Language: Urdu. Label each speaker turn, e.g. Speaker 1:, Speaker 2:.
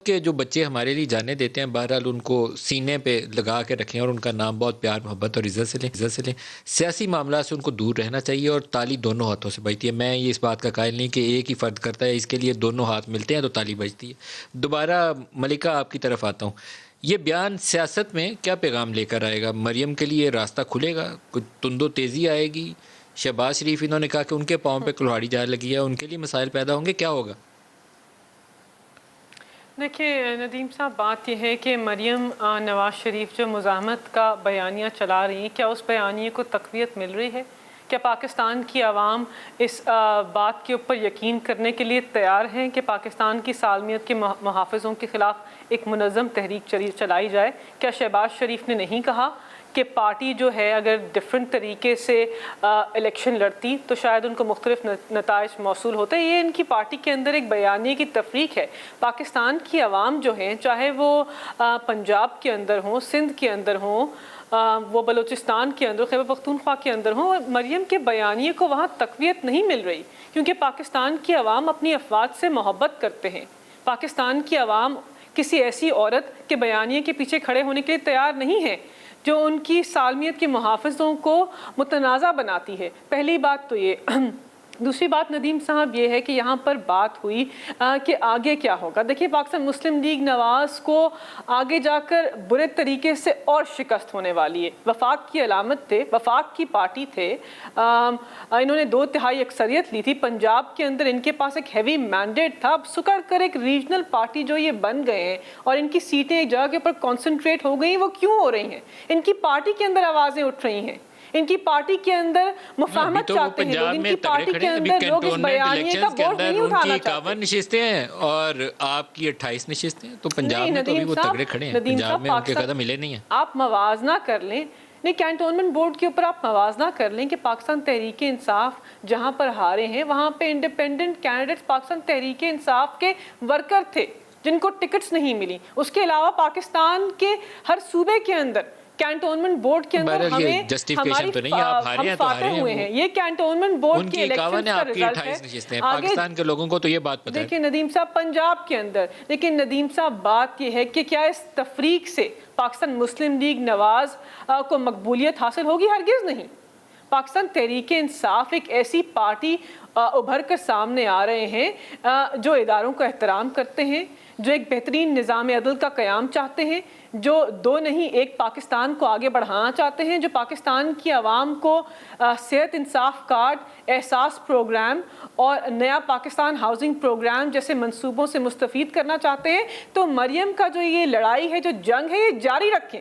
Speaker 1: کے جو بچے ہمارے لیے جانے دیتے ہیں بہرحال ان کو سینے پہ لگا کے رکھیں اور ان کا نام بہت پیار محبت اور عزت سے لیں. سیاسی معاملات سے ان کو دور رہنا چاہیے اور تالی دونوں ہاتھوں سے بجتی ہے. میں یہ اس بات کا قائل نہیں کہ ایک ہی فرد کرتا ہے، اس کے لیے دونوں ہاتھ ملتے ہیں تو تالی بجتی ہے. دوبارہ ملکہ آپ کی طرف آتا ہوں. یہ بیان سیاست میں کیا پیغام لے کر آئے گا؟ مریم کے لیے راستہ کھلے گا؟ کچھ تند و تیزی آئے گی؟ شہباز شریف انہوں نے کہا کہ ان کے پاؤں پہ کلہاڑی جا لگی ہے، ان کے لیے مسائل پیدا ہوں گے، کیا ہوگا؟
Speaker 2: دیکھیے ندیم صاحب، بات یہ ہے کہ مریم نواز شریف جو مزاحمت کا بیانیہ چلا رہی ہیں، کیا اس بیانیے کو تقویت مل رہی ہے؟ کیا پاکستان کی عوام اس بات کے اوپر یقین کرنے کے لیے تیار ہیں کہ پاکستان کی سالمیت کے محافظوں کے خلاف ایک منظم تحریک چلائی جائے؟ کیا شہباز شریف نے نہیں کہا کہ پارٹی جو ہے اگر ڈفرینٹ طریقے سے الیکشن لڑتی تو شاید ان کو مختلف نتائج موصول ہوتے؟ یہ ان کی پارٹی کے اندر ایک بیانیے کی تفریق ہے. پاکستان کی عوام جو ہیں، چاہے وہ پنجاب کے اندر ہوں، سندھ کے اندر ہوں، وہ بلوچستان کے اندر، خیبر پختونخوا کے اندر ہوں، مریم کے بیانیے کو وہاں تقویت نہیں مل رہی، کیونکہ پاکستان کی عوام اپنی افواج سے محبت کرتے ہیں. پاکستان کی عوام کسی ایسی عورت کے بیانیے کے پیچھے کھڑے ہونے کے لیے تیار نہیں ہے جو ان کی سالمیت کے محافظوں کو متنازع بناتی ہے. پہلی بات تو یہ. دوسری بات ندیم صاحب یہ ہے کہ یہاں پر بات ہوئی کہ آگے کیا ہوگا. دیکھیے پاکستان مسلم لیگ نواز کو آگے جا کر برے طریقے سے اور شکست ہونے والی ہے. وفاق کی علامت تھے، وفاق کی پارٹی تھے، انہوں نے 2/3 اکثریت لی تھی پنجاب کے اندر، ان کے پاس ایک ہیوی مینڈیٹ تھا. اب سکڑ کر ایک ریجنل پارٹی جو یہ بن گئے ہیں اور ان کی سیٹیں ایک جگہ کے اوپر کانسنٹریٹ ہو گئی ہیں. وہ کیوں ہو رہی ہیں؟ ان کی پارٹی کے اندر آوازیں اٹھ رہی ہیں، ان کی پارٹی کے اندر مفاہمت چاہتے ہیں لوگ، ان کی پارٹی کے اندر لوگ اس بیانیے کا بوجھ نہیں اٹھانا چاہتے.
Speaker 1: 51 نشستیں ہیں اور آپ کی 28 نشستیں ہیں، تو پنجاب میں تو ابھی وہ تگڑے کھڑے ہیں. پنجاب میں ان کے قدم ملے نہیں ہیں.
Speaker 2: آپ موازنہ کر لیں، نہیں کینٹونمنٹ بورڈ کے اوپر آپ موازنہ کر لیں کہ پاکستان تحریک انصاف جہاں پر ہارے ہیں وہاں پہ انڈیپینڈنٹ کینڈیڈیٹس پاکستان تحریک انصاف کے ورکر تھے جن کو ٹکٹس نہیں ملی. اس کے علاوہ پاکستان کے ہر صوبے کے اندر کینٹونمنٹ بورڈ کے اندر ہمیں ہم فاتح ہوئے ہیں. یہ کینٹونمنٹ بورڈ کے الیکشن کا رزلٹ ہے.
Speaker 1: پاکستان کے لوگوں کو تو یہ بات پتہ ہے.
Speaker 2: دیکھیں ندیم صاحب، پنجاب کے اندر، لیکن ندیم صاحب بات یہ ہے کہ کیا اس تفریق سے پاکستان مسلم لیگ نواز کو مقبولیت حاصل ہوگی؟ ہرگز نہیں. پاکستان تحریک انصاف ایک ایسی پارٹی ابھر کر سامنے آ رہے ہیں جو اداروں کا احترام کرتے ہیں، جو ایک بہترین نظام عدل کا قیام چاہتے ہیں، جو دو نہیں ایک پاکستان کو آگے بڑھانا چاہتے ہیں، جو پاکستان کی عوام کو صحت انصاف کارڈ، احساس پروگرام اور نیا پاکستان ہاؤسنگ پروگرام جیسے منصوبوں سے مستفید کرنا چاہتے ہیں. تو مریم کا جو یہ لڑائی ہے، جو جنگ ہے، یہ جاری رکھیں.